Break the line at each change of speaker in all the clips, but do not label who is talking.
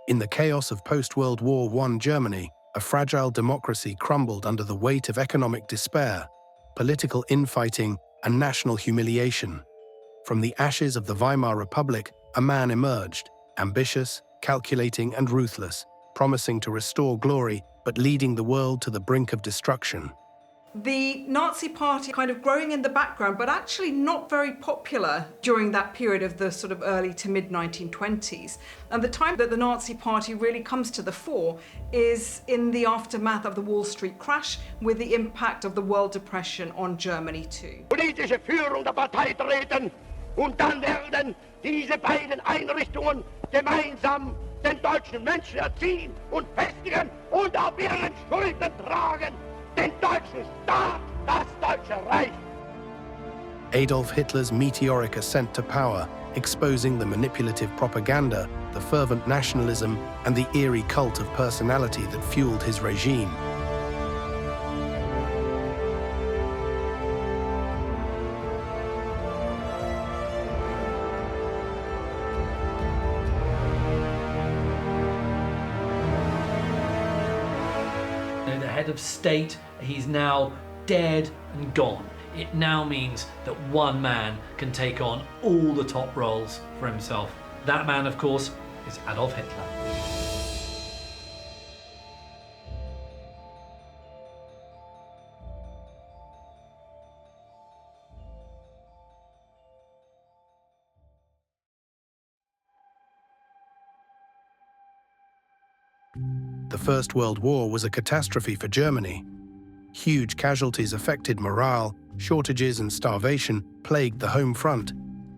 In the chaos of post-World War I Germany, a fragile democracy crumbled under the weight of economic despair, political infighting, and national humiliation. From the ashes of the Weimar Republic, a man emerged, ambitious, calculating, and ruthless, promising to restore glory but leading the world to the brink of destruction.
The Nazi Party kind of growing in the background, but actually not very popular during that period of the sort of early to mid-1920s. And the time that the Nazi Party really comes to the fore is in the aftermath of the Wall Street crash, with the impact of the World Depression on Germany too.
Politische Führung der Partei treten und dann werden diese beiden Einrichtungen gemeinsam den deutschen Menschen erziehen und festigen und auf ihren Schultern tragen. Den deutschen Staat, das Deutsche Reich.
Adolf Hitler's meteoric ascent to power, exposing the manipulative propaganda, the fervent nationalism, and the eerie cult of personality that fueled his regime.
The head of state, he's now dead and gone. It now means that one man can take on all the top roles for himself. That man, of course, is Adolf Hitler.
The First World War was a catastrophe for Germany. Huge casualties affected morale, shortages and starvation plagued the home front,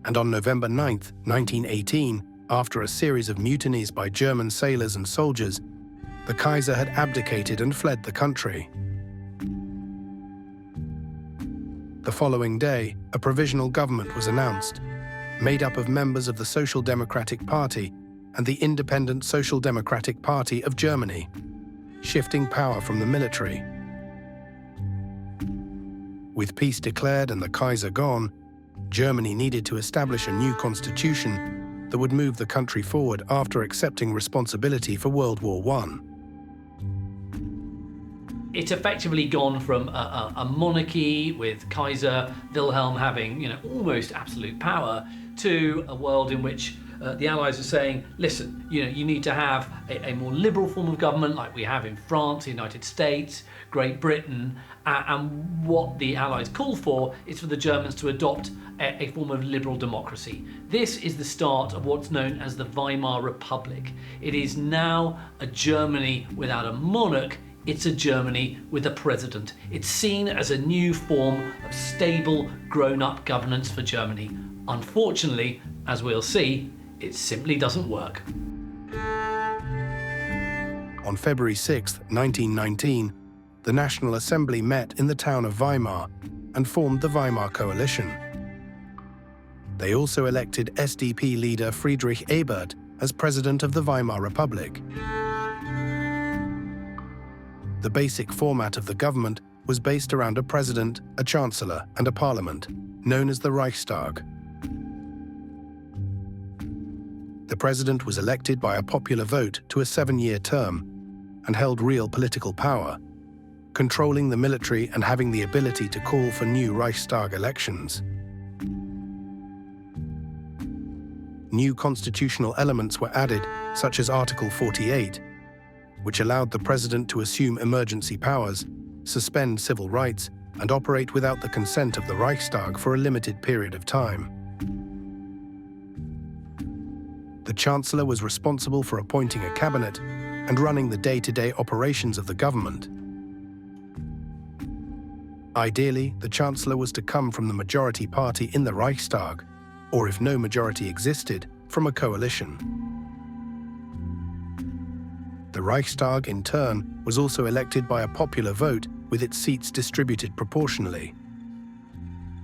and on November 9, 1918, after a series of mutinies by German sailors and soldiers, the Kaiser had abdicated and fled the country. The following day, a provisional government was announced, made up of members of the Social Democratic Party and the Independent Social Democratic Party of Germany, shifting power from the military. With peace declared and the Kaiser gone, Germany needed to establish a new constitution that would move the country forward after accepting responsibility for World War I.
It's effectively gone from a monarchy with Kaiser Wilhelm having, almost absolute power, to a world in which the Allies are saying, listen, you need to have a more liberal form of government like we have in France, the United States, Great Britain, and what the Allies call for is for the Germans to adopt a form of liberal democracy. This is the start of what's known as the Weimar Republic. It is now a Germany without a monarch. It's a Germany with a president. It's seen as a new form of stable, grown-up governance for Germany. Unfortunately, as we'll see, it simply doesn't work.
On February 6, 1919, the National Assembly met in the town of Weimar and formed the Weimar Coalition. They also elected SDP leader Friedrich Ebert as president of the Weimar Republic. The basic format of the government was based around a president, a chancellor, and a parliament, known as the Reichstag. The president was elected by a popular vote to a 7-year term and held real political power, controlling the military and having the ability to call for new Reichstag elections. New constitutional elements were added, such as Article 48, which allowed the president to assume emergency powers, suspend civil rights, and operate without the consent of the Reichstag for a limited period of time. The Chancellor was responsible for appointing a cabinet and running the day-to-day operations of the government. Ideally, the Chancellor was to come from the majority party in the Reichstag, or if no majority existed, from a coalition. The Reichstag, in turn, was also elected by a popular vote with its seats distributed proportionally.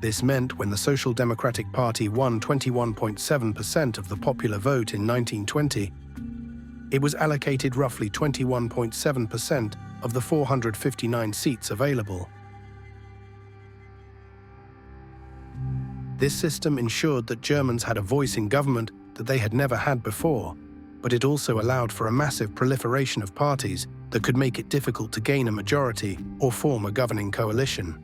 This meant when the Social Democratic Party won 21.7% of the popular vote in 1920, it was allocated roughly 21.7% of the 459 seats available. This system ensured that Germans had a voice in government that they had never had before, but it also allowed for a massive proliferation of parties that could make it difficult to gain a majority or form a governing coalition.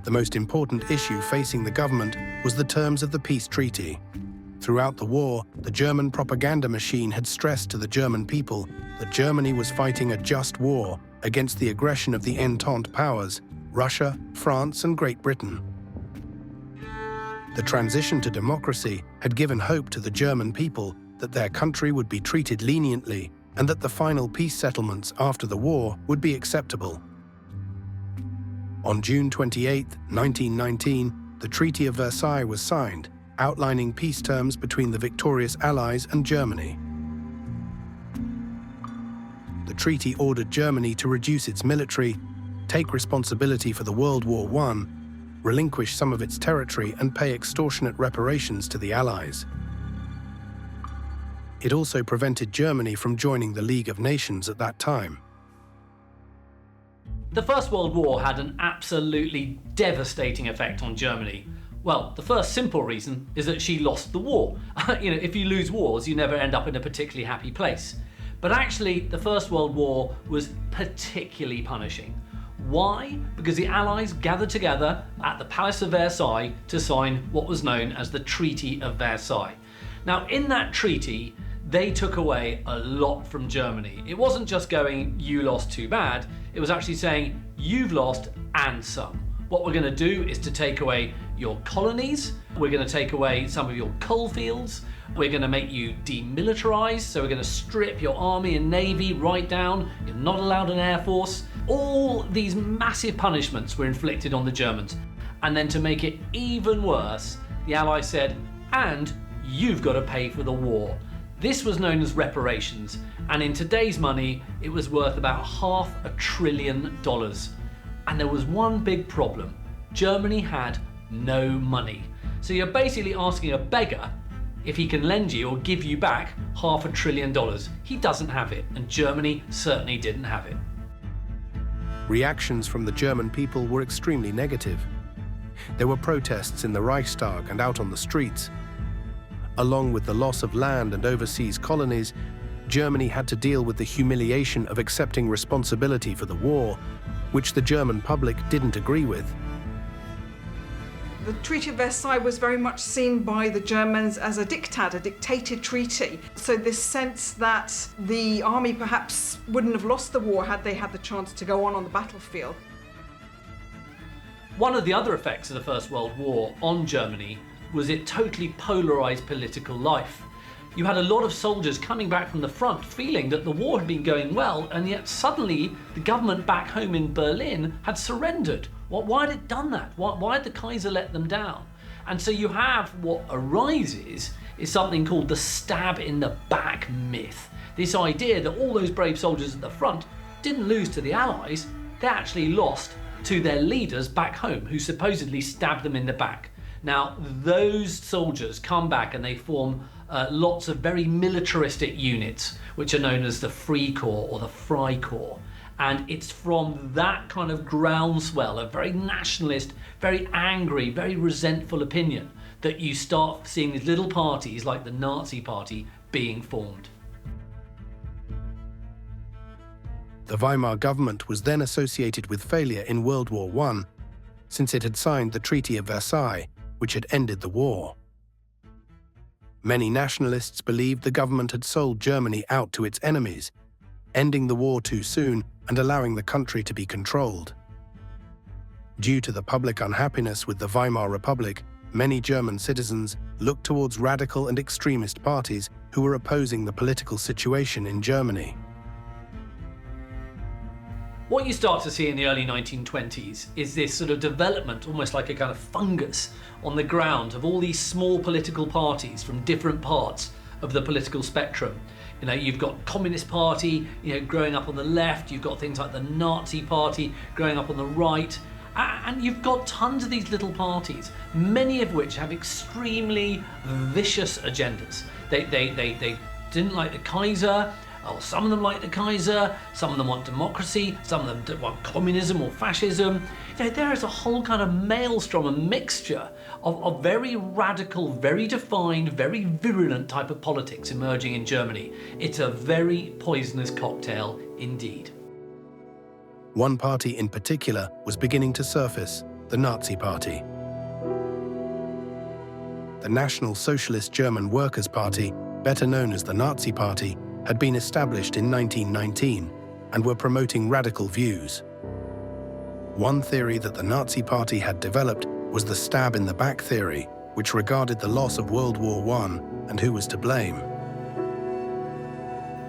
The most important issue facing the government was the terms of the peace treaty. Throughout the war, the German propaganda machine had stressed to the German people that Germany was fighting a just war against the aggression of the Entente powers, Russia, France, and Great Britain. The transition to democracy had given hope to the German people that their country would be treated leniently and that the final peace settlements after the war would be acceptable. On June 28, 1919, the Treaty of Versailles was signed, outlining peace terms between the victorious Allies and Germany. The treaty ordered Germany to reduce its military, take responsibility for the World War I, relinquish some of its territory, and pay extortionate reparations to the Allies. It also prevented Germany from joining the League of Nations at that time.
The First World War had an absolutely devastating effect on Germany. Well, the first simple reason is that she lost the war. If you lose wars, you never end up in a particularly happy place. But actually, the First World War was particularly punishing. Why? Because the Allies gathered together at the Palace of Versailles to sign what was known as the Treaty of Versailles. Now, in that treaty, they took away a lot from Germany. It wasn't just going, you lost too bad. It was actually saying, you've lost and some. What we're going to do is to take away your colonies. We're going to take away some of your coal fields. We're going to make you demilitarized. So we're going to strip your army and navy right down. You're not allowed an air force. All these massive punishments were inflicted on the Germans. And then to make it even worse, the Allies said, and you've got to pay for the war. This was known as reparations, and in today's money, it was worth about $500 billion. And there was one big problem. Germany had no money. So you're basically asking a beggar if he can lend you or give you back $500 billion. He doesn't have it, and Germany certainly didn't have it.
Reactions from the German people were extremely negative. There were protests in the Reichstag and out on the streets. Along with the loss of land and overseas colonies, Germany had to deal with the humiliation of accepting responsibility for the war, which the German public didn't agree with.
The Treaty of Versailles was very much seen by the Germans as a diktat, a dictated treaty. So this sense that the army perhaps wouldn't have lost the war had they had the chance to go on the battlefield.
One of the other effects of the First World War on Germany was it totally polarized political life. You had a lot of soldiers coming back from the front feeling that the war had been going well, and yet suddenly the government back home in Berlin had surrendered. Why had it done that? Why had the Kaiser let them down? And so you have what arises is something called the stab in the back myth. This idea that all those brave soldiers at the front didn't lose to the Allies, they actually lost to their leaders back home who supposedly stabbed them in the back. Now, those soldiers come back and they form lots of very militaristic units, which are known as the Free Corps or the Freikorps. And it's from that kind of groundswell of very nationalist, very angry, very resentful opinion that you start seeing these little parties like the Nazi Party being formed.
The Weimar government was then associated with failure in World War I, since it had signed the Treaty of Versailles, which had ended the war. Many nationalists believed the government had sold Germany out to its enemies, ending the war too soon and allowing the country to be controlled. Due to the public unhappiness with the Weimar Republic, many German citizens looked towards radical and extremist parties who were opposing the political situation in Germany.
What you start to see in the early 1920s is this sort of development, almost like a kind of fungus on the ground of all these small political parties from different parts of the political spectrum. You know, you've got Communist Party, growing up on the left, you've got things like the Nazi Party growing up on the right, and you've got tons of these little parties, many of which have extremely vicious agendas. They didn't like the Kaiser. Oh, some of them like the Kaiser, some of them want democracy, some of them want communism or fascism. You know, there is a whole kind of maelstrom, a mixture of very radical, very defined, very virulent type of politics emerging in Germany. It's a very poisonous cocktail indeed.
One party in particular was beginning to surface, the Nazi Party. The National Socialist German Workers' Party, better known as the Nazi Party, had been established in 1919 and were promoting radical views. One theory that the Nazi Party had developed was the stab in the back theory, which regarded the loss of World War I and who was to blame.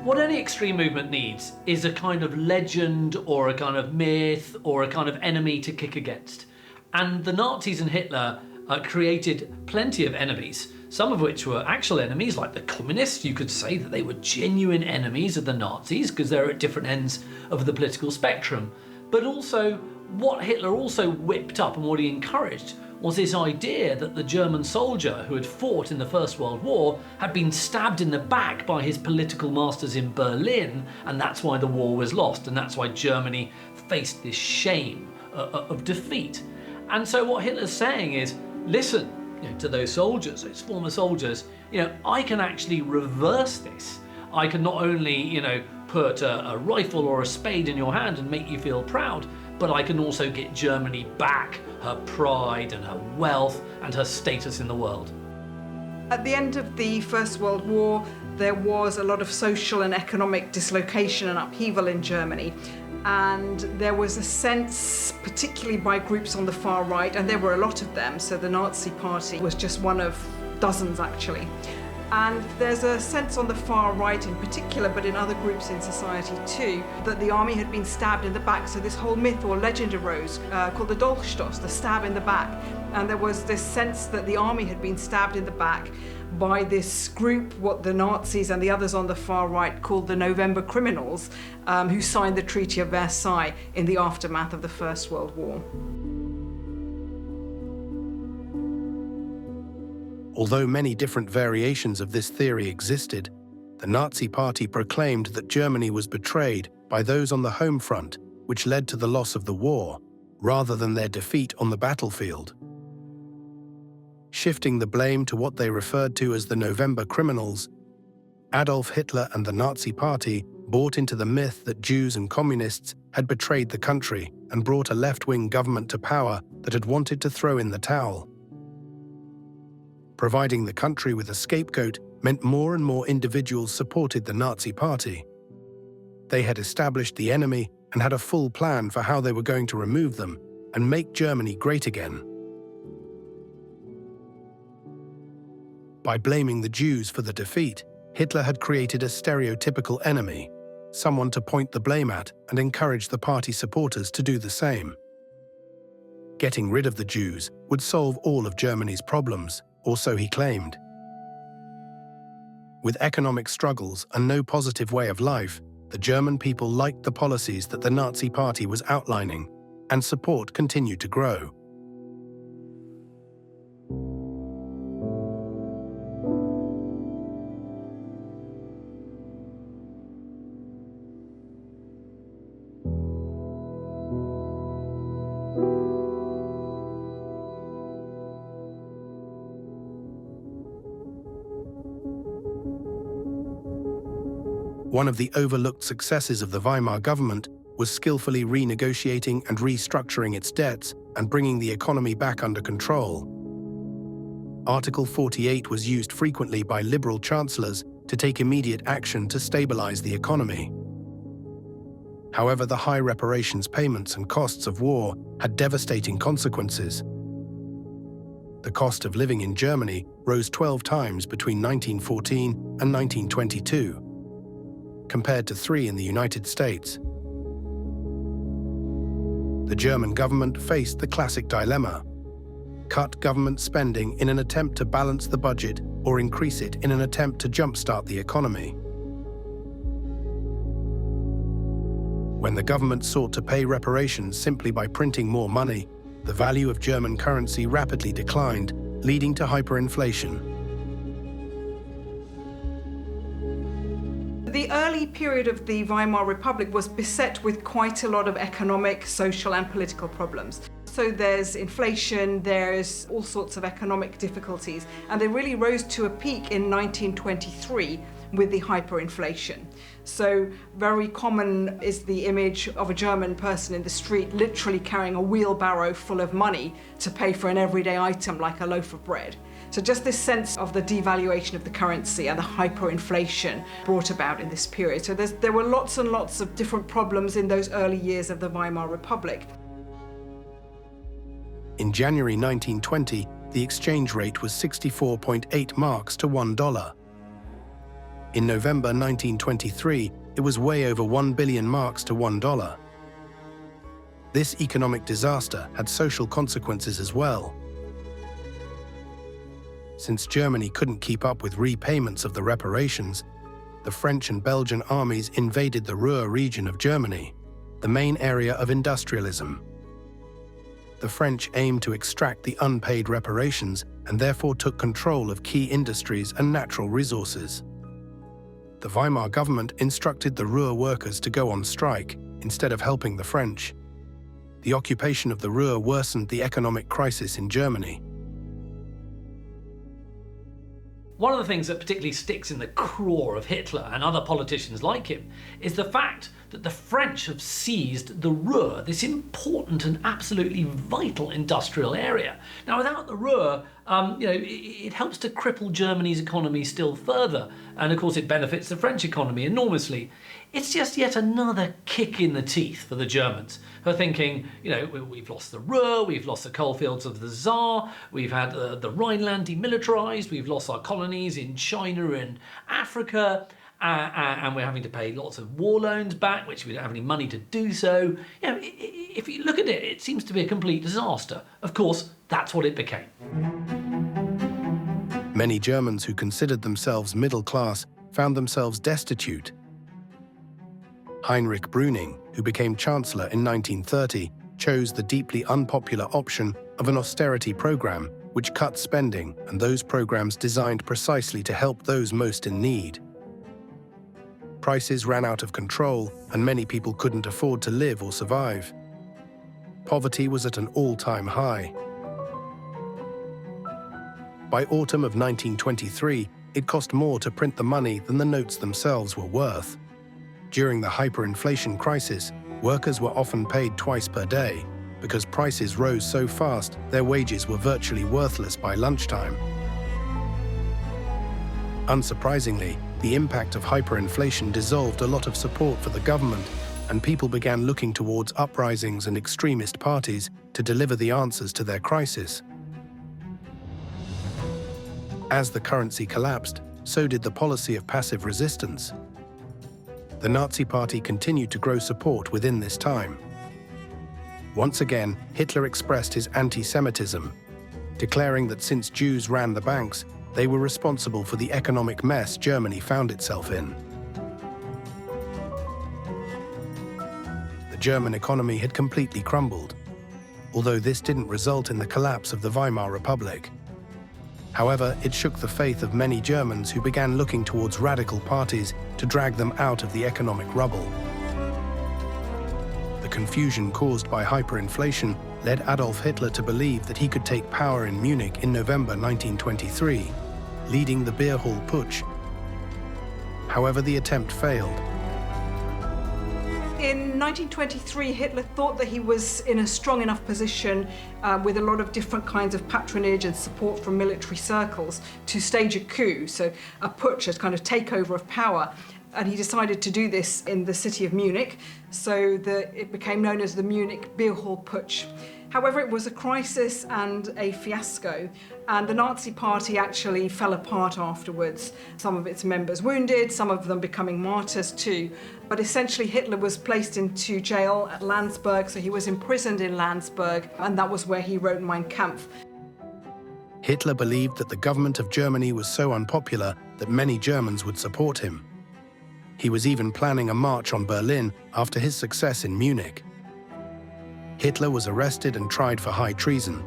What any extreme movement needs is a kind of legend or a kind of myth or a kind of enemy to kick against. And the Nazis and Hitler created plenty of enemies, some of which were actual enemies, like the communists. You could say that they were genuine enemies of the Nazis because they're at different ends of the political spectrum. But also, what Hitler also whipped up and what he encouraged was this idea that the German soldier who had fought in the First World War had been stabbed in the back by his political masters in Berlin, and that's why the war was lost, and that's why Germany faced this shame of defeat. And so what Hitler's saying is, listen, to those soldiers, those former soldiers, I can actually reverse this. I can not only, put a rifle or a spade in your hand and make you feel proud, but I can also get Germany back her pride and her wealth and her status in the world.
At the end of the First World War, there was a lot of social and economic dislocation and upheaval in Germany. And there was a sense, particularly by groups on the far right, and there were a lot of them, so the Nazi Party was just one of dozens actually. And there's a sense on the far right in particular, but in other groups in society too, that the army had been stabbed in the back. So this whole myth or legend arose called the Dolchstoß, the stab in the back. And there was this sense that the army had been stabbed in the back by this group, what the Nazis and the others on the far right called the November criminals, who signed the Treaty of Versailles in the aftermath of the First World War.
Although many different variations of this theory existed, the Nazi Party proclaimed that Germany was betrayed by those on the home front, which led to the loss of the war, rather than their defeat on the battlefield. Shifting the blame to what they referred to as the November criminals, Adolf Hitler and the Nazi Party bought into the myth that Jews and communists had betrayed the country and brought a left-wing government to power that had wanted to throw in the towel. Providing the country with a scapegoat meant more and more individuals supported the Nazi Party. They had established the enemy and had a full plan for how they were going to remove them and make Germany great again. By blaming the Jews for the defeat, Hitler had created a stereotypical enemy, someone to point the blame at and encourage the party supporters to do the same. Getting rid of the Jews would solve all of Germany's problems, or so he claimed. With economic struggles and no positive way of life, the German people liked the policies that the Nazi Party was outlining, and support continued to grow. One of the overlooked successes of the Weimar government was skillfully renegotiating and restructuring its debts and bringing the economy back under control. Article 48 was used frequently by liberal chancellors to take immediate action to stabilize the economy. However, the high reparations payments and costs of war had devastating consequences. The cost of living in Germany rose 12 times between 1914 and 1922. Compared to 3 in the United States. The German government faced the classic dilemma: cut government spending in an attempt to balance the budget or increase it in an attempt to jumpstart the economy. When the government sought to pay reparations simply by printing more money, the value of German currency rapidly declined, leading to hyperinflation.
The early early period of the Weimar Republic was beset with quite a lot of economic, social and political problems. So there's inflation, there's all sorts of economic difficulties, and they really rose to a peak in 1923 with the hyperinflation. So very common is the image of a German person in the street literally carrying a wheelbarrow full of money to pay for an everyday item like a loaf of bread. So just this sense of the devaluation of the currency and the hyperinflation brought about in this period. So there were lots and lots of different problems in those early years of the Weimar Republic.
In January 1920, the exchange rate was 64.8 marks to $1. In November 1923, it was way over 1 billion marks to $1. This economic disaster had social consequences as well. Since Germany couldn't keep up with repayments of the reparations, the French and Belgian armies invaded the Ruhr region of Germany, the main area of industrialism. The French aimed to extract the unpaid reparations and therefore took control of key industries and natural resources. The Weimar government instructed the Ruhr workers to go on strike instead of helping the French. The occupation of the Ruhr worsened the economic crisis in Germany.
One of the things that particularly sticks in the craw of Hitler and other politicians like him is the fact that the French have seized the Ruhr, this important and absolutely vital industrial area. Now, without the Ruhr, it helps to cripple Germany's economy still further, and of course it benefits the French economy enormously. It's just yet another kick in the teeth for the Germans, who are thinking, we've lost the Ruhr, we've lost the coalfields of the Tsar, we've had the Rhineland demilitarized, we've lost our colonies in China and Africa, and we're having to pay lots of war loans back, which we don't have any money to do so. If you look at it, it seems to be a complete disaster. Of course, that's what it became.
Many Germans who considered themselves middle class found themselves destitute. Heinrich Brüning, who became Chancellor in 1930, chose the deeply unpopular option of an austerity program which cut spending and those programs designed precisely to help those most in need. Prices ran out of control and many people couldn't afford to live or survive. Poverty was at an all-time high. By autumn of 1923, it cost more to print the money than the notes themselves were worth. During the hyperinflation crisis, workers were often paid twice per day. Because prices rose so fast, their wages were virtually worthless by lunchtime. Unsurprisingly, the impact of hyperinflation dissolved a lot of support for the government, and people began looking towards uprisings and extremist parties to deliver the answers to their crisis. As the currency collapsed, so did the policy of passive resistance. The Nazi Party continued to grow support within this time. Once again, Hitler expressed his anti-Semitism, declaring that since Jews ran the banks, they were responsible for the economic mess Germany found itself in. The German economy had completely crumbled, although this didn't result in the collapse of the Weimar Republic. However, it shook the faith of many Germans who began looking towards radical parties to drag them out of the economic rubble. The confusion caused by hyperinflation led Adolf Hitler to believe that he could take power in Munich in November 1923, leading the beer hall putsch. However, the attempt failed.
In 1923, Hitler thought that he was in a strong enough position with a lot of different kinds of patronage and support from military circles to stage a coup, so a putsch, a kind of takeover of power. And he decided to do this in the city of Munich, so that it became known as the Munich Beer Hall Putsch. However, it was a crisis and a fiasco, and the Nazi Party actually fell apart afterwards. Some of its members wounded, some of them becoming martyrs too. But essentially Hitler was placed into jail at Landsberg, so he was imprisoned in Landsberg, and that was where he wrote Mein Kampf.
Hitler believed that the government of Germany was so unpopular that many Germans would support him. He was even planning a march on Berlin after his success in Munich. Hitler was arrested and tried for high treason.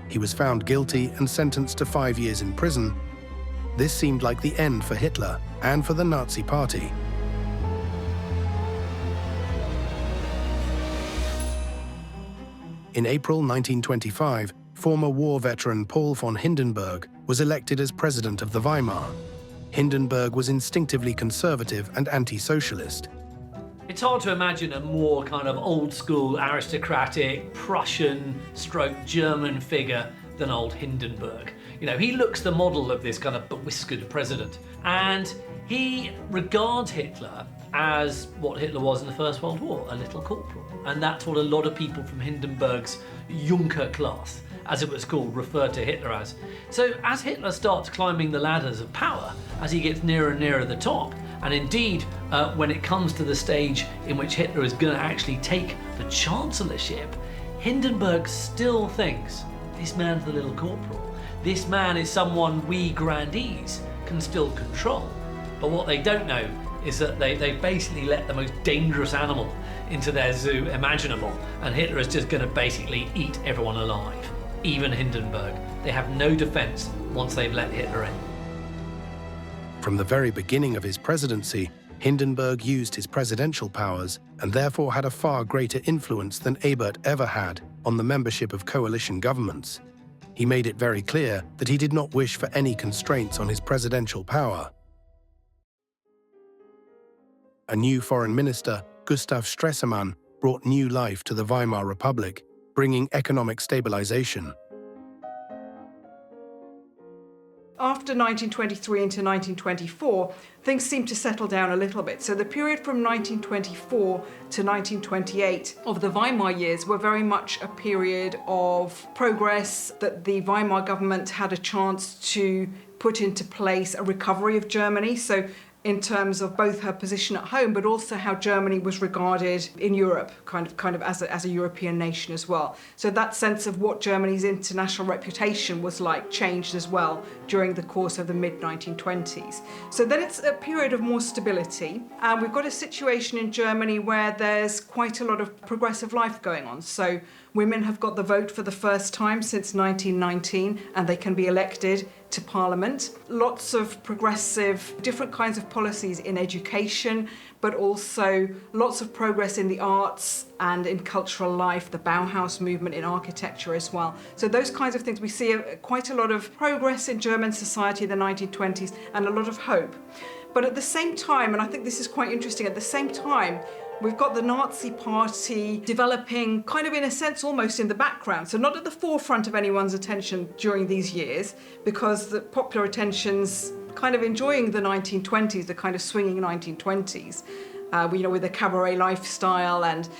He was found guilty and sentenced to 5 years in prison. This seemed like the end for Hitler and for the Nazi Party. In April 1925, former war veteran Paul von Hindenburg was elected as president of the Weimar. Hindenburg was instinctively conservative and anti-socialist.
It's hard to imagine a more kind of old-school, aristocratic, Prussian/German figure than old Hindenburg. You know, he looks the model of this kind of bewhiskered president. And he regards Hitler as what Hitler was in the First World War, a little corporal. And that's what a lot of people from Hindenburg's Junker class, as it was called, referred to Hitler as. So as Hitler starts climbing the ladders of power, as he gets nearer and nearer the top, and indeed when it comes to the stage in which Hitler is going to actually take the chancellorship, Hindenburg still thinks, this man's the little corporal. This man is someone we grandees can still control. But what they don't know is that they basically let the most dangerous animal into their zoo imaginable, and Hitler is just going to basically eat everyone alive, even Hindenburg. They have no defense once they've let Hitler in.
From the very beginning of his presidency, Hindenburg used his presidential powers and therefore had a far greater influence than Ebert ever had on the membership of coalition governments. He made it very clear that he did not wish for any constraints on his presidential power. A new foreign minister, Gustav Stresemann, brought new life to the Weimar Republic, bringing economic stabilization.
After 1923 into 1924, things seemed to settle down a little bit. So the period from 1924 to 1928 of the Weimar years were very much a period of progress, that the Weimar government had a chance to put into place a recovery of Germany. So in terms of both her position at home, but also how Germany was regarded in Europe, kind of as a European nation as well. So that sense of what Germany's international reputation was like changed as well during the course of the mid-1920s. So then it's a period of more stability, and we've got a situation in Germany where there's quite a lot of progressive life going on. So women have got the vote for the first time since 1919, and they can be elected to parliament. Lots of progressive, different kinds of policies in education, but also lots of progress in the arts and in cultural life, the Bauhaus movement in architecture as well. So those kinds of things, we see quite a lot of progress in German society in the 1920s and a lot of hope. But at the same time, and I think this is quite interesting, at the same time, we've got the Nazi Party developing kind of in a sense almost in the background. So not at the forefront of anyone's attention during these years, because the popular attention's kind of enjoying the 1920s, the kind of swinging 1920s, with the cabaret lifestyle and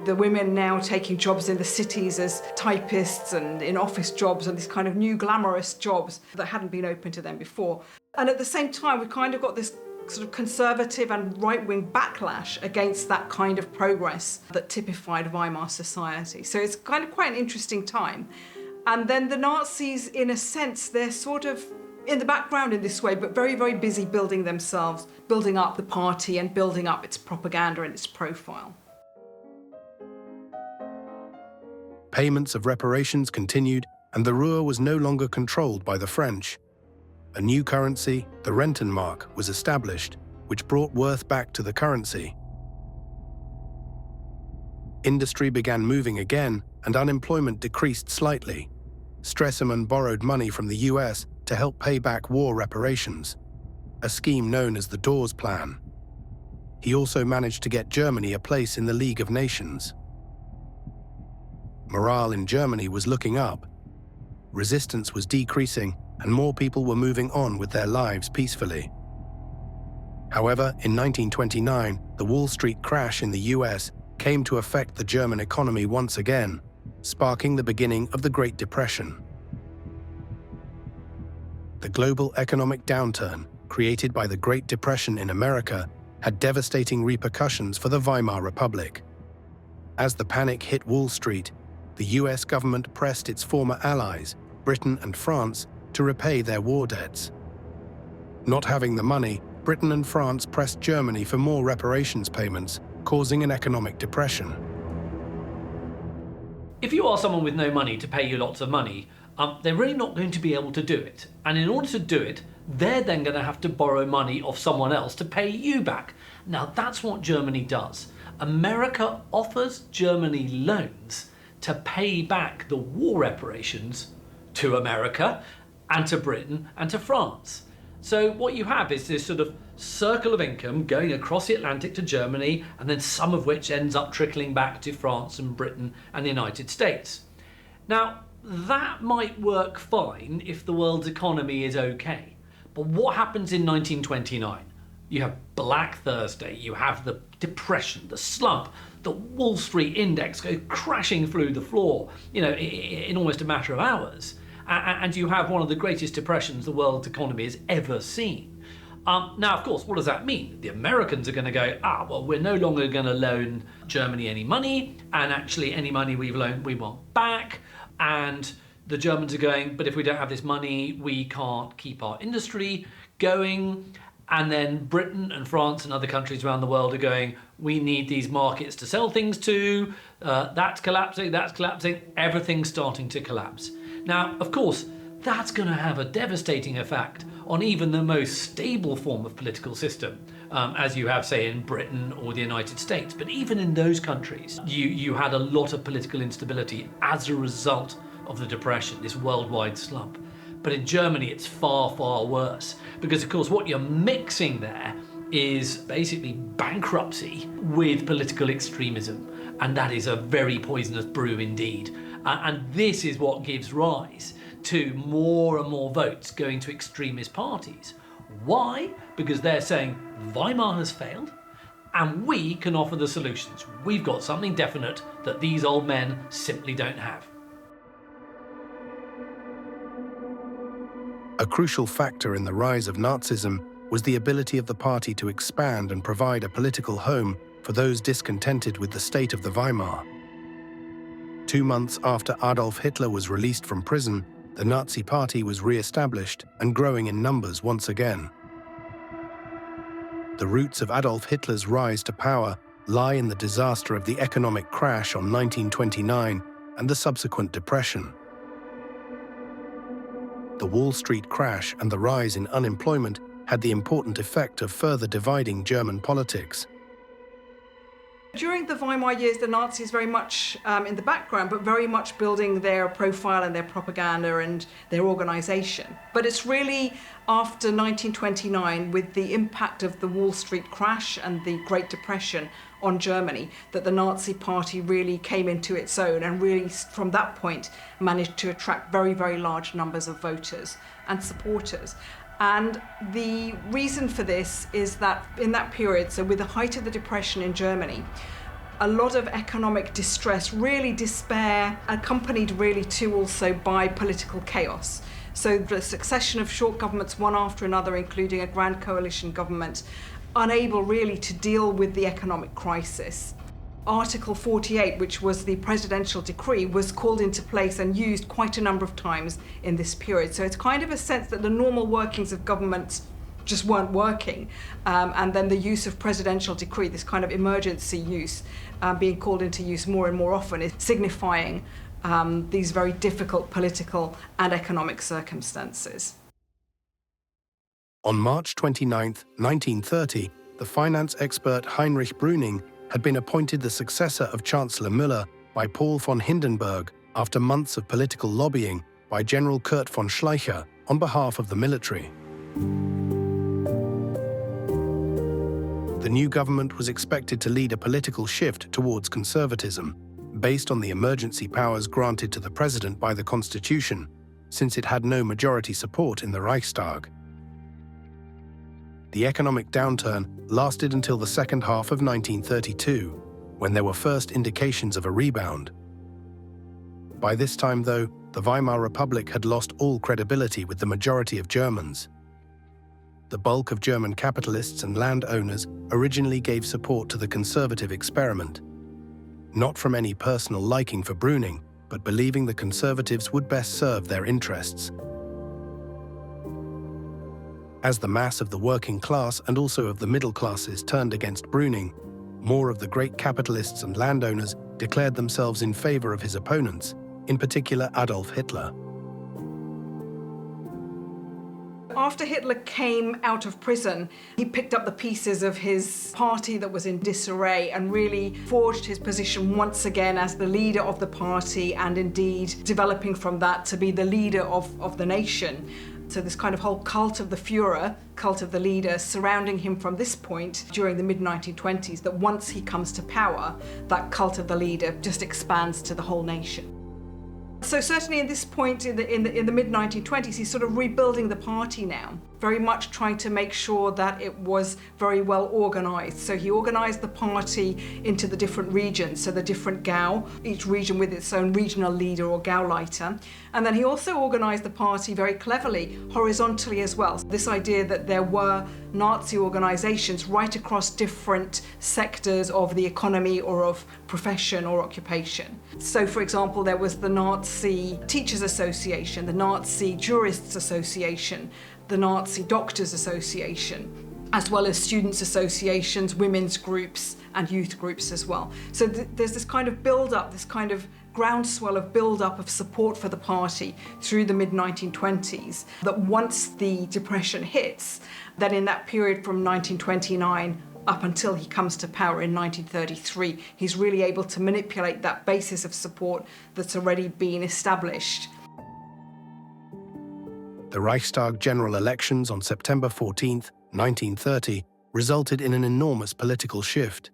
the women now taking jobs in the cities as typists and in office jobs and these kind of new glamorous jobs that hadn't been open to them before. And at the same time, we've kind of got this sort of conservative and right-wing backlash against that kind of progress that typified Weimar society. So it's kind of quite an interesting time. And then the Nazis, in a sense, they're sort of in the background in this way, but very, very busy building themselves, building up the party and building up its propaganda and its profile.
Payments of reparations continued, and the Ruhr was no longer controlled by the French. A new currency, the Rentenmark, was established, which brought worth back to the currency. Industry began moving again, and unemployment decreased slightly. Stresemann borrowed money from the US to help pay back war reparations, a scheme known as the Dawes Plan. He also managed to get Germany a place in the League of Nations. Morale in Germany was looking up. Resistance was decreasing, and more people were moving on with their lives peacefully. However, in 1929, the Wall Street crash in the US came to affect the German economy once again, sparking the beginning of the Great Depression. The global economic downturn created by the Great Depression in America had devastating repercussions for the Weimar Republic. As the panic hit Wall Street, the US government pressed its former allies, Britain and France, to repay their war debts. Not having the money, Britain and France pressed Germany for more reparations payments, causing an economic depression.
If you are someone with no money to pay you lots of money, they're really not going to be able to do it. And in order to do it, they're then going to have to borrow money off someone else to pay you back. Now that's what Germany does. America offers Germany loans to pay back the war reparations to America and to Britain and to France. So what you have is this sort of circle of income going across the Atlantic to Germany, and then some of which ends up trickling back to France and Britain and the United States. Now, that might work fine if the world's economy is okay. But what happens in 1929? You have Black Thursday, you have the depression, the slump, the Wall Street index go crashing through the floor, in almost a matter of hours. And you have one of the greatest depressions the world's economy has ever seen. Now, of course, what does that mean? The Americans are going to go, well, we're no longer going to loan Germany any money, and actually any money we've loaned we want back. And the Germans are going, but if we don't have this money, we can't keep our industry going. And then Britain and France and other countries around the world are going, we need these markets to sell things to. That's collapsing, everything's starting to collapse. Now, of course, that's going to have a devastating effect on even the most stable form of political system, as you have, say, in Britain or the United States. But even in those countries, you had a lot of political instability as a result of the Depression, this worldwide slump. But in Germany, it's far, far worse, because, of course, what you're mixing there is basically bankruptcy with political extremism. And that is a very poisonous brew indeed. And this is what gives rise to more and more votes going to extremist parties. Why? Because they're saying Weimar has failed and we can offer the solutions. We've got something definite that these old men simply don't have.
A crucial factor in the rise of Nazism was the ability of the party to expand and provide a political home for those discontented with the state of the Weimar. 2 months after Adolf Hitler was released from prison, the Nazi Party was re-established and growing in numbers once again. The roots of Adolf Hitler's rise to power lie in the disaster of the economic crash on 1929 and the subsequent depression. The Wall Street crash and the rise in unemployment had the important effect of further dividing German politics.
During the Weimar years, the Nazis very much in the background, but very much building their profile and their propaganda and their organisation. But it's really after 1929, with the impact of the Wall Street crash and the Great Depression on Germany, that the Nazi Party really came into its own and really, from that point, managed to attract very, very large numbers of voters and supporters. And the reason for this is that in that period, so with the height of the Depression in Germany, a lot of economic distress, really despair, accompanied really too also by political chaos. So the succession of short governments, one after another, including a grand coalition government, unable really to deal with the economic crisis. Article 48, which was the presidential decree, was called into place and used quite a number of times in this period. So it's kind of a sense that the normal workings of government just weren't working. And then the use of presidential decree, this kind of emergency use, being called into use more and more often, is signifying these very difficult political and economic circumstances.
On March 29, 1930, the finance expert Heinrich Brüning had been appointed the successor of Chancellor Müller by Paul von Hindenburg after months of political lobbying by General Kurt von Schleicher on behalf of the military. The new government was expected to lead a political shift towards conservatism, based on the emergency powers granted to the president by the Constitution, since it had no majority support in the Reichstag. The economic downturn lasted until the second half of 1932, when there were first indications of a rebound. By this time, though, the Weimar Republic had lost all credibility with the majority of Germans. The bulk of German capitalists and landowners originally gave support to the conservative experiment, not from any personal liking for Brüning, but believing the conservatives would best serve their interests. As the mass of the working class and also of the middle classes turned against Brüning, more of the great capitalists and landowners declared themselves in favor of his opponents, in particular Adolf Hitler.
After Hitler came out of prison, he picked up the pieces of his party that was in disarray and really forged his position once again as the leader of the party, and indeed developing from that to be the leader of the nation. So this kind of whole cult of the Führer, cult of the leader, surrounding him from this point during the mid-1920s, that once he comes to power, that cult of the leader just expands to the whole nation. So certainly at this point in the mid-1920s, he's sort of rebuilding the party now, very much trying to make sure that it was very well organized. So he organized the party into the different regions, so the different Gau, each region with its own regional leader or Gauleiter. And then he also organized the party very cleverly, horizontally as well. This idea that there were Nazi organizations right across different sectors of the economy or of profession or occupation. So for example, there was the Nazi Teachers Association, the Nazi Jurists Association, the Nazi Doctors Association, as well as students' associations, women's groups, and youth groups as well. So there's this kind of build-up, this kind of groundswell of build-up of support for the party through the mid-1920s, that once the Depression hits, then in that period from 1929 up until he comes to power in 1933, he's really able to manipulate that basis of support that's already been established.
The Reichstag general elections on September 14, 1930, resulted in an enormous political shift.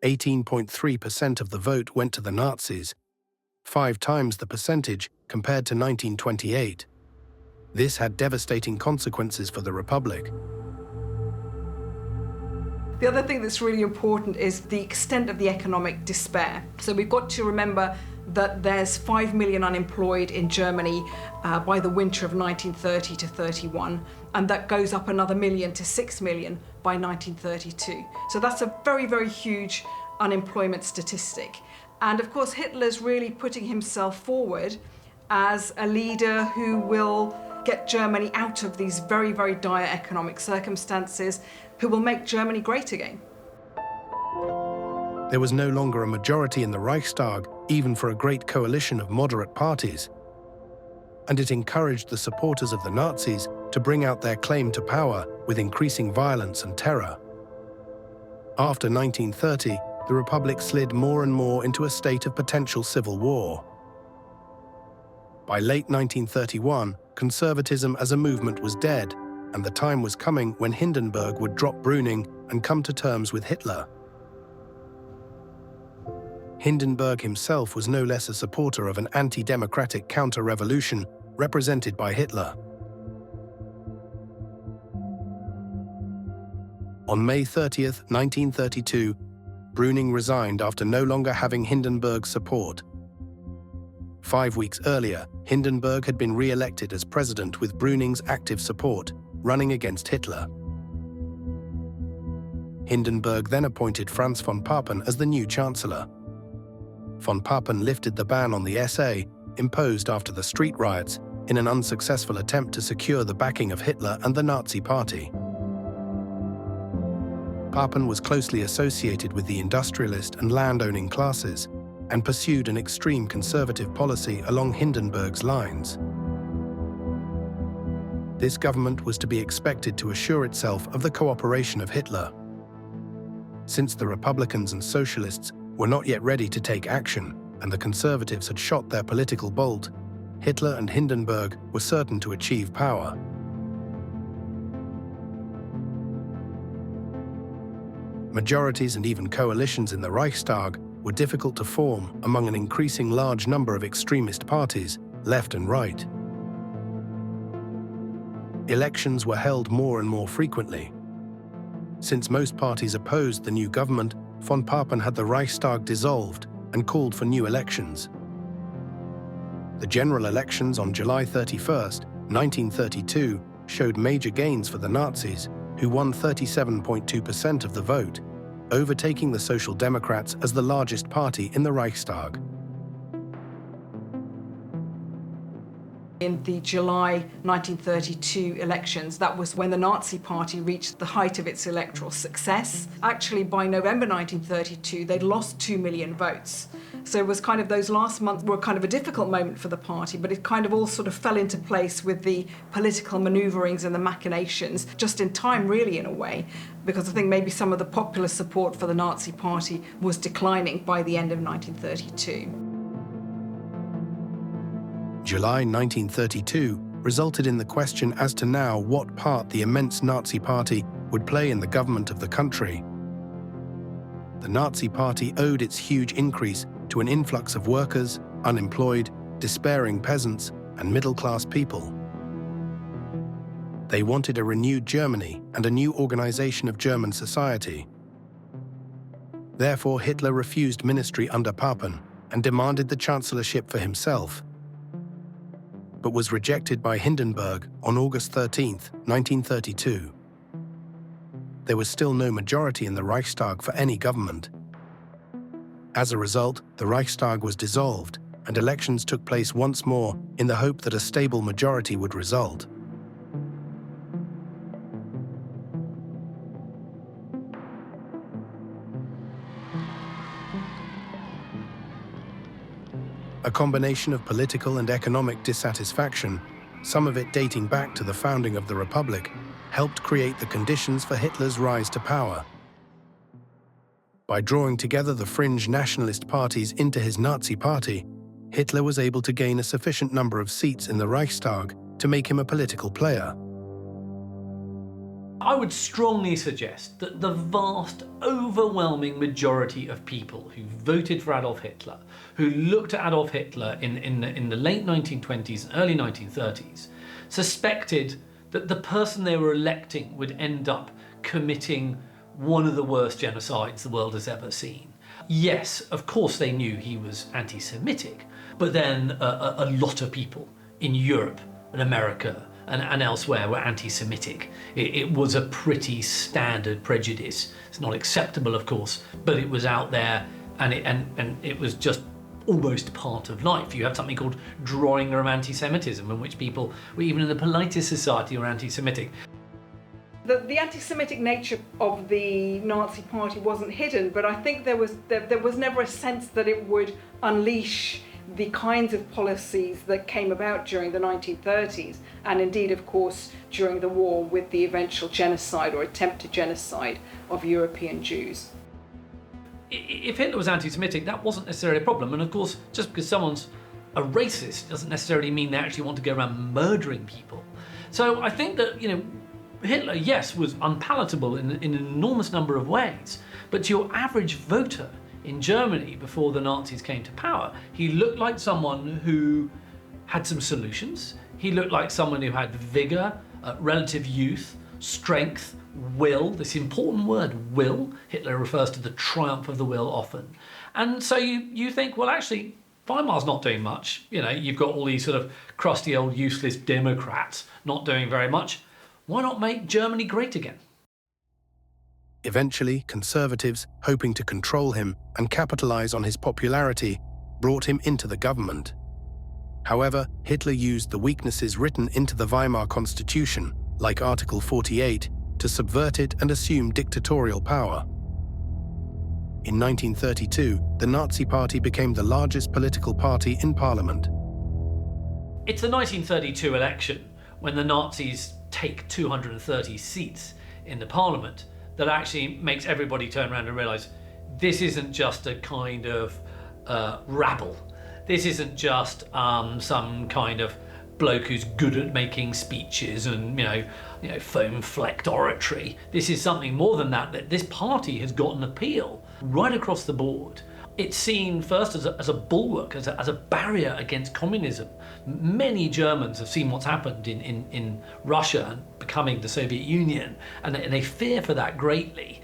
18.3% of the vote went to the Nazis, 5 times the percentage compared to 1928. This had devastating consequences for the Republic.
The other thing that's really important is the extent of the economic despair. So we've got to remember that there's 5 million unemployed in Germany by the winter of 1930 to 31, and that goes up another million to 6 million by 1932. So that's a very, very huge unemployment statistic. And of course, Hitler's really putting himself forward as a leader who will get Germany out of these very, very dire economic circumstances, who will make Germany great again.
There was no longer a majority in the Reichstag, even for a great coalition of moderate parties. And it encouraged the supporters of the Nazis to bring out their claim to power with increasing violence and terror. After 1930, the Republic slid more and more into a state of potential civil war. By late 1931, conservatism as a movement was dead, and the time was coming when Hindenburg would drop Brüning and come to terms with Hitler. Hindenburg himself was no less a supporter of an anti-democratic counter-revolution represented by Hitler. On May 30, 1932, Brüning resigned after no longer having Hindenburg's support. 5 weeks earlier, Hindenburg had been re-elected as president with Brüning's active support, running against Hitler. Hindenburg then appointed Franz von Papen as the new chancellor. Von Papen lifted the ban on the SA, imposed after the street riots, in an unsuccessful attempt to secure the backing of Hitler and the Nazi Party. Papen was closely associated with the industrialist and land-owning classes, and pursued an extreme conservative policy along Hindenburg's lines. This government was to be expected to assure itself of the cooperation of Hitler. Since the Republicans and Socialists were not yet ready to take action, and the Conservatives had shot their political bolt, Hitler and Hindenburg were certain to achieve power. Majorities and even coalitions in the Reichstag were difficult to form among an increasing large number of extremist parties, left and right. Elections were held more and more frequently. Since most parties opposed the new government, von Papen had the Reichstag dissolved and called for new elections. The general elections on July 31, 1932, showed major gains for the Nazis, who won 37.2% of the vote, overtaking the Social Democrats as the largest party in the Reichstag.
In the July 1932 elections, that was when the Nazi Party reached the height of its electoral success. Actually, by November 1932, they'd lost 2 million votes. So it was kind of, those last months were kind of a difficult moment for the party, but it kind of all sort of fell into place with the political manoeuvrings and the machinations, just in time, really, in a way, because I think maybe some of the popular support for the Nazi Party was declining by the end of 1932.
July 1932 resulted in the question as to now what part the immense Nazi Party would play in the government of the country. The Nazi Party owed its huge increase to an influx of workers, unemployed, despairing peasants, and middle-class people. They wanted a renewed Germany and a new organization of German society. Therefore, Hitler refused ministry under Papen and demanded the chancellorship for himself, but was rejected by Hindenburg on August 13, 1932. There was still no majority in the Reichstag for any government. As a result, the Reichstag was dissolved, and elections took place once more in the hope that a stable majority would result. A combination of political and economic dissatisfaction, some of it dating back to the founding of the Republic, helped create the conditions for Hitler's rise to power. By drawing together the fringe nationalist parties into his Nazi party, Hitler was able to gain a sufficient number of seats in the Reichstag to make him a political player.
I would strongly suggest that the vast, overwhelming majority of people who voted for Adolf Hitler, who looked at Adolf Hitler in the late 1920s and early 1930s, suspected that the person they were electing would end up committing one of the worst genocides the world has ever seen. Yes, of course they knew he was anti-Semitic, but then a lot of people in Europe and America and elsewhere were anti-Semitic. It was a pretty standard prejudice. It's not acceptable, of course, but it was out there, and it was just almost part of life. You have something called drawing room anti-Semitism, in which people, even in the politest society, were anti-Semitic.
The anti-Semitic nature of the Nazi Party wasn't hidden, but I think there was never a sense that it would unleash the kinds of policies that came about during the 1930s, and indeed, of course, during the war with the eventual genocide or attempted genocide of European Jews.
If Hitler was anti-Semitic, that wasn't necessarily a problem. And of course, just because someone's a racist doesn't necessarily mean they actually want to go around murdering people. So I think that, Hitler, yes, was unpalatable in an enormous number of ways, but to your average voter in Germany before the Nazis came to power, he looked like someone who had some solutions. He looked like someone who had vigor, relative youth, strength, will, this important word, will. Hitler refers to the triumph of the will often. And so you think, well, actually, Weimar's not doing much. You've got all these sort of crusty old useless Democrats not doing very much. Why not make Germany great again?
Eventually, conservatives, hoping to control him and capitalize on his popularity, brought him into the government. However, Hitler used the weaknesses written into the Weimar Constitution, like Article 48, to subvert it and assume dictatorial power. In 1932, the Nazi Party became the largest political party in parliament.
It's the 1932 election, when the Nazis take 230 seats in the parliament, that actually makes everybody turn around and realise this isn't just a kind of rabble. This isn't just some kind of bloke who's good at making speeches and foam-flecked oratory. This is something more than that this party has got an appeal right across the board. It's seen first as a bulwark, as a barrier against communism. Many Germans have seen what's happened in Russia and becoming the Soviet Union, and they fear for that greatly.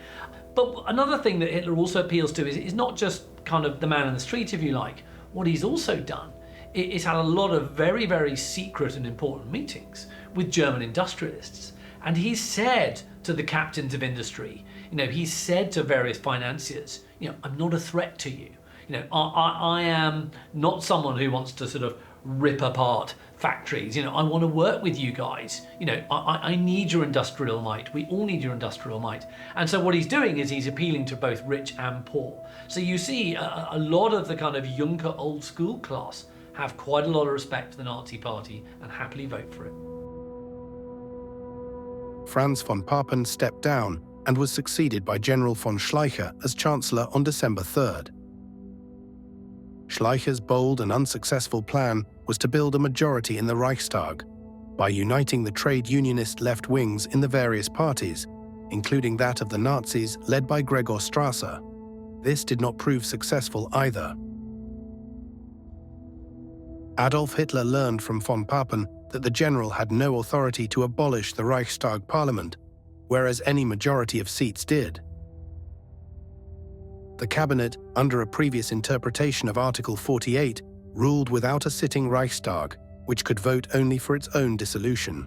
But another thing that Hitler also appeals to is not just kind of the man in the street, if you like. What he's also done is had a lot of very, very secret and important meetings with German industrialists. And he said to the captains of industry, he said to various financiers, I'm not a threat to you. I am not someone who wants to sort of rip apart factories. I want to work with you guys. I need your industrial might. We all need your industrial might. And so what he's doing is he's appealing to both rich and poor. So you see a lot of the kind of Juncker old school class have quite a lot of respect for the Nazi Party and happily vote for it.
Franz von Papen stepped down and was succeeded by General von Schleicher as Chancellor on December 3rd. Schleicher's bold and unsuccessful plan was to build a majority in the Reichstag by uniting the trade unionist left wings in the various parties, including that of the Nazis led by Gregor Strasser. This did not prove successful either. Adolf Hitler learned from von Papen that the general had no authority to abolish the Reichstag parliament, whereas any majority of seats did. The cabinet, under a previous interpretation of Article 48, ruled without a sitting Reichstag, which could vote only for its own dissolution.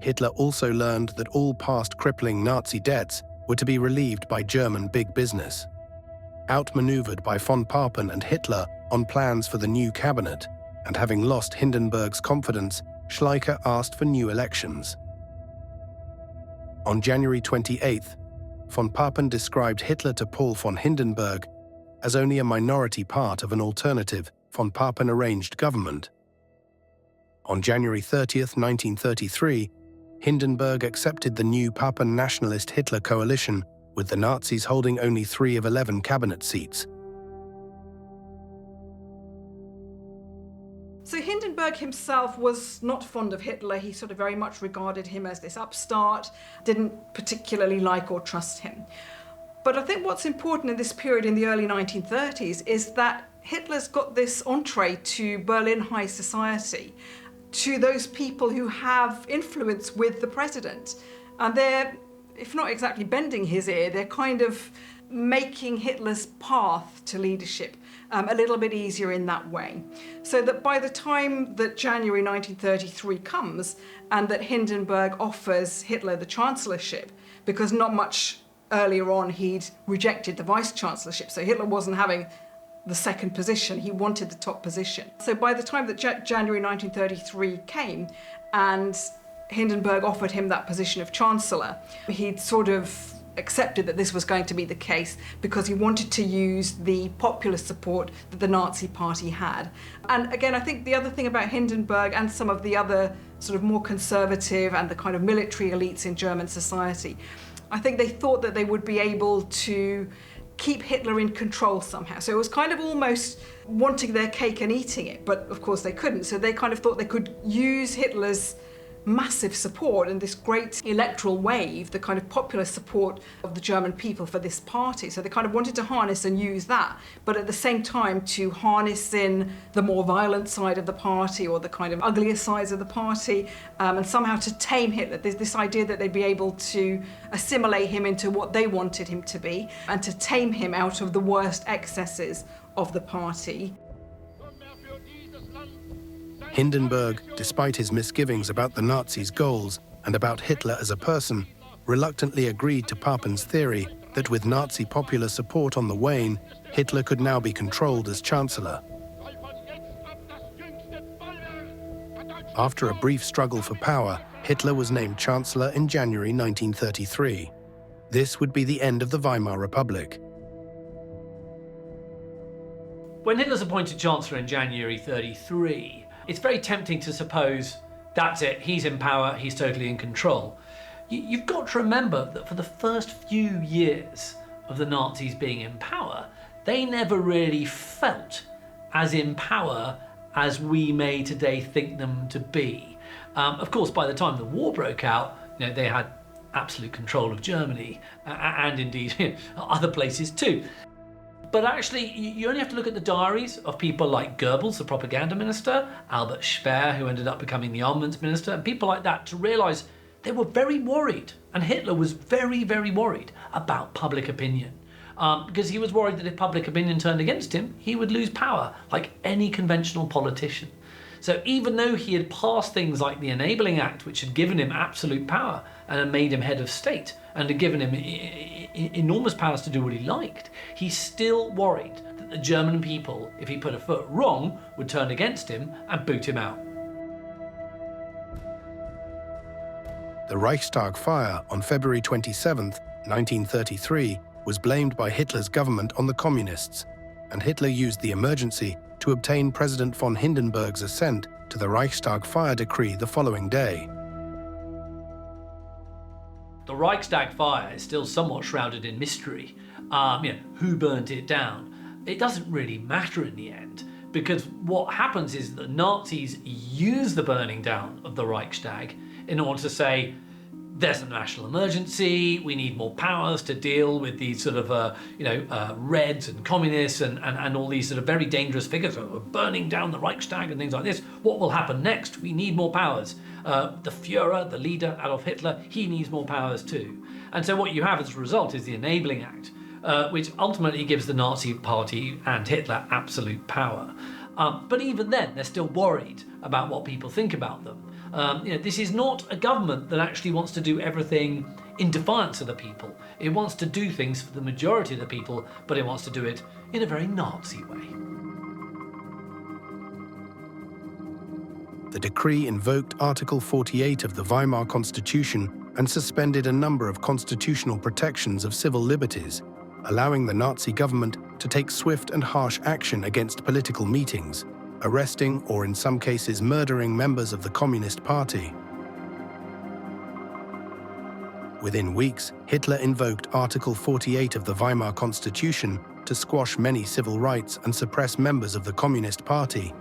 Hitler also learned that all past crippling Nazi debts were to be relieved by German big business. Outmaneuvered by von Papen and Hitler on plans for the new cabinet, and having lost Hindenburg's confidence, Schleicher asked for new elections. On January 28th, von Papen described Hitler to Paul von Hindenburg as only a minority part of an alternative von Papen-arranged government. On January 30th, 1933, Hindenburg accepted the new Papen nationalist Hitler coalition, with the Nazis holding only 3 of 11 cabinet seats.
So Hindenburg himself was not fond of Hitler. He sort of very much regarded him as this upstart, didn't particularly like or trust him. But I think what's important in this period in the early 1930s is that Hitler's got this entree to Berlin high society, to those people who have influence with the president. And they're, if not exactly bending his ear, they're kind of making Hitler's path to leadership a little bit easier in that way. So that by the time that January 1933 comes and that Hindenburg offers Hitler the chancellorship, because not much earlier on he'd rejected the vice-chancellorship, so Hitler wasn't having the second position, he wanted the top position. So by the time that January 1933 came and Hindenburg offered him that position of chancellor, he'd sort of accepted that this was going to be the case because he wanted to use the popular support that the Nazi Party had. And again, I think the other thing about Hindenburg and some of the other sort of more conservative and the kind of military elites in German society, I think they thought that they would be able to keep Hitler in control somehow. So it was kind of almost wanting their cake and eating it, but of course they couldn't. So they kind of thought they could use Hitler's massive support and this great electoral wave, the kind of popular support of the German people for this party. So they kind of wanted to harness and use that, but at the same time to harness in the more violent side of the party or the kind of uglier sides of the party, and somehow to tame Hitler. There's this idea that they'd be able to assimilate him into what they wanted him to be and to tame him out of the worst excesses of the party.
Hindenburg, despite his misgivings about the Nazis' goals and about Hitler as a person, reluctantly agreed to Papen's theory that with Nazi popular support on the wane, Hitler could now be controlled as chancellor. After a brief struggle for power, Hitler was named chancellor in January 1933. This would be the end of the Weimar Republic.
When Hitler's appointed chancellor in January 1933, it's very tempting to suppose that's it, he's in power, he's totally in control. You've got to remember that for the first few years of the Nazis being in power, they never really felt as in power as we may today think them to be. Of course, by the time the war broke out, they had absolute control of Germany and indeed other places too. But actually, you only have to look at the diaries of people like Goebbels, the propaganda minister, Albert Speer, who ended up becoming the armaments minister, and people like that to realise they were very worried. And Hitler was very, very worried about public opinion. Because he was worried that if public opinion turned against him, he would lose power, like any conventional politician. So even though he had passed things like the Enabling Act, which had given him absolute power and had made him head of state and had given him enormous powers to do what he liked, he still worried that that the German people, if he put a foot wrong, would turn against him and boot him out.
The Reichstag Fire on February 27, 1933, was blamed by Hitler's government on the communists, and Hitler used the emergency to obtain President von Hindenburg's assent to the Reichstag Fire decree the following day.
The Reichstag Fire is still somewhat shrouded in mystery. Who burnt it down? It doesn't really matter in the end, because what happens is the Nazis use the burning down of the Reichstag in order to say, there's a national emergency, we need more powers to deal with these sort of, Reds and communists and all these sort of very dangerous figures who are burning down the Reichstag and things like this. What will happen next? We need more powers. The Führer, the leader, Adolf Hitler, he needs more powers too. And so what you have as a result is the Enabling Act, which ultimately gives the Nazi Party and Hitler absolute power. But even then, they're still worried about what people think about them. This is not a government that actually wants to do everything in defiance of the people. It wants to do things for the majority of the people, but it wants to do it in a very Nazi way.
The decree invoked Article 48 of the Weimar Constitution and suspended a number of constitutional protections of civil liberties, allowing the Nazi government to take swift and harsh action against political meetings, arresting or in some cases murdering members of the Communist Party. Within weeks, Hitler invoked Article 48 of the Weimar Constitution to squash many civil rights and suppress members of the Communist Party.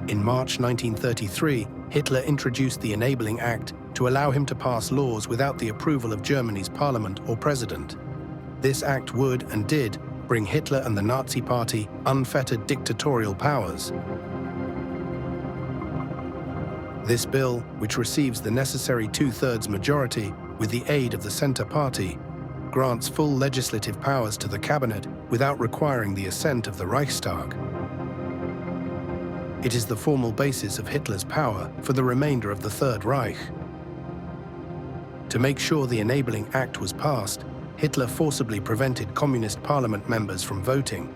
In March 1933, Hitler introduced the Enabling Act to allow him to pass laws without the approval of Germany's parliament or president. This act would, and did, bring Hitler and the Nazi Party unfettered dictatorial powers. This bill, which receives the necessary two-thirds majority with the aid of the Centre Party, grants full legislative powers to the cabinet without requiring the assent of the Reichstag. It is the formal basis of Hitler's power for the remainder of the Third Reich. To make sure the Enabling Act was passed, Hitler forcibly prevented Communist Parliament members from voting.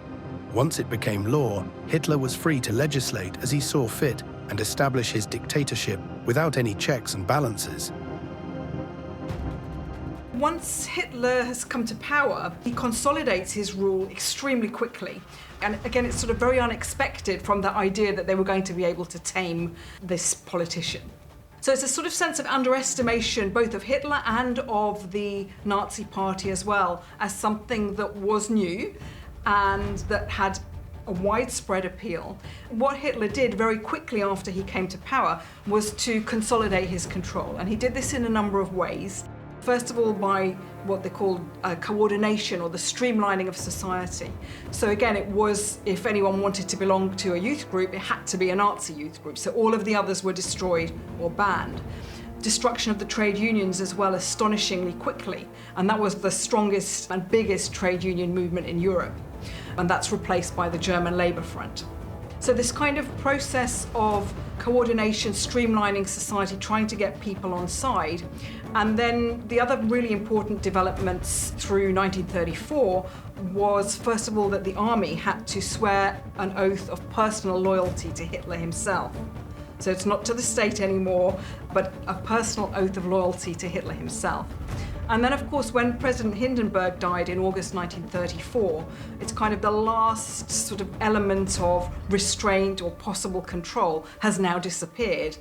Once it became law, Hitler was free to legislate as he saw fit and establish his dictatorship without any checks and balances.
Once Hitler has come to power, he consolidates his rule extremely quickly. And again, it's sort of very unexpected from the idea that they were going to be able to tame this politician. So it's a sort of sense of underestimation both of Hitler and of the Nazi Party as well as something that was new and that had a widespread appeal. What Hitler did very quickly after he came to power was to consolidate his control, and he did this in a number of ways. First of all, by what they called coordination or the streamlining of society. So again, it was, if anyone wanted to belong to a youth group, it had to be a Nazi youth group. So all of the others were destroyed or banned. Destruction of the trade unions as well, astonishingly quickly. And that was the strongest and biggest trade union movement in Europe. And that's replaced by the German Labour Front. So this kind of process of coordination, streamlining society, trying to get people on side. And then the other really important developments through 1934 was, first of all, that the army had to swear an oath of personal loyalty to Hitler himself. So it's not to the state anymore, but a personal oath of loyalty to Hitler himself. And then, of course, when President Hindenburg died in August 1934, it's kind of the last sort of element of restraint or possible control has now disappeared.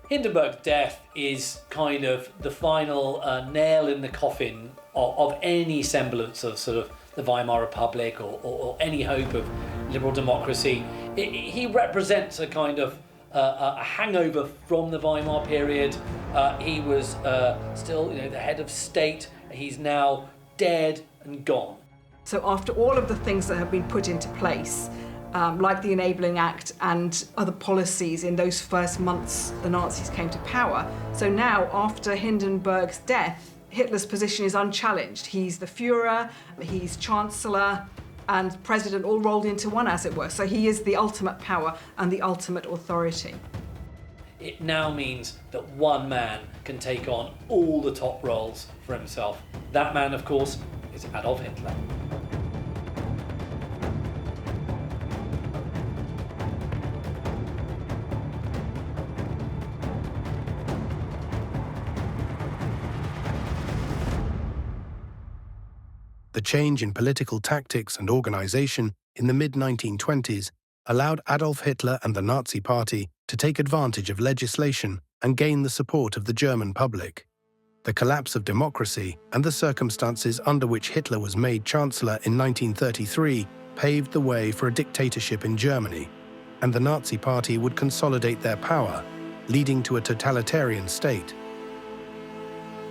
Hindenburg's death is kind of the final nail in the coffin of any semblance of sort of the Weimar Republic or any hope of liberal democracy. He represents a kind of a hangover from the Weimar period. He was still, the head of state. He's now dead and gone.
So after all of the things that have been put into place, like the Enabling Act and other policies in those first months the Nazis came to power, so now after Hindenburg's death, Hitler's position is unchallenged. He's the Führer, he's Chancellor, and president all rolled into one, as it were. So he is the ultimate power and the ultimate authority.
It now means that one man can take on all the top roles for himself. That man, of course, is Adolf Hitler.
The change in political tactics and organization in the mid-1920s allowed Adolf Hitler and the Nazi Party to take advantage of legislation and gain the support of the German public. The collapse of democracy and the circumstances under which Hitler was made Chancellor in 1933 paved the way for a dictatorship in Germany, and the Nazi Party would consolidate their power, leading to a totalitarian state.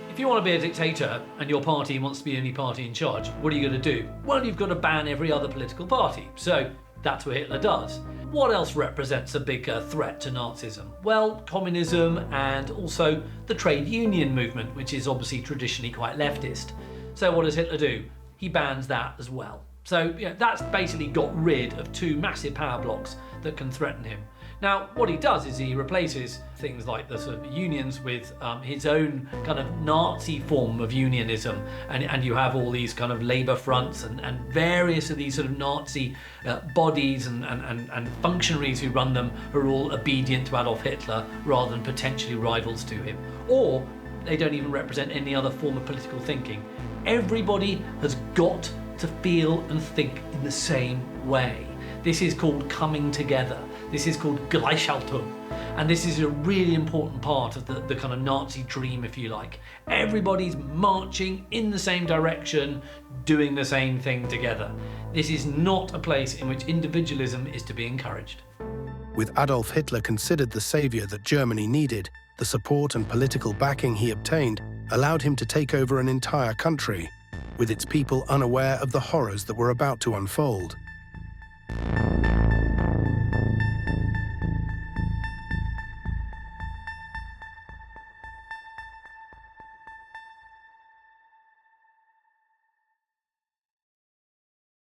If you want to be a dictator and your party wants to be the only party in charge, what are you going to do? Well, you've got to ban every other political party. So that's what Hitler does. What else represents a big threat to Nazism? Well, communism and also the trade union movement, which is obviously traditionally quite leftist. So what does Hitler do? He bans that as well. So that's basically got rid of two massive power blocks that can threaten him. Now, what he does is he replaces things like the sort of unions with his own kind of Nazi form of unionism, and you have all these kind of labour fronts and various of these sort of Nazi bodies and functionaries who run them are all obedient to Adolf Hitler rather than potentially rivals to him. Or they don't even represent any other form of political thinking. Everybody has got to feel and think in the same way. This is called coming together. This is called Gleichschaltung. And this is a really important part of the kind of Nazi dream, if you like. Everybody's marching in the same direction, doing the same thing together. This is not a place in which individualism is to be encouraged.
With Adolf Hitler considered the savior that Germany needed, the support and political backing he obtained allowed him to take over an entire country, with its people unaware of the horrors that were about to unfold.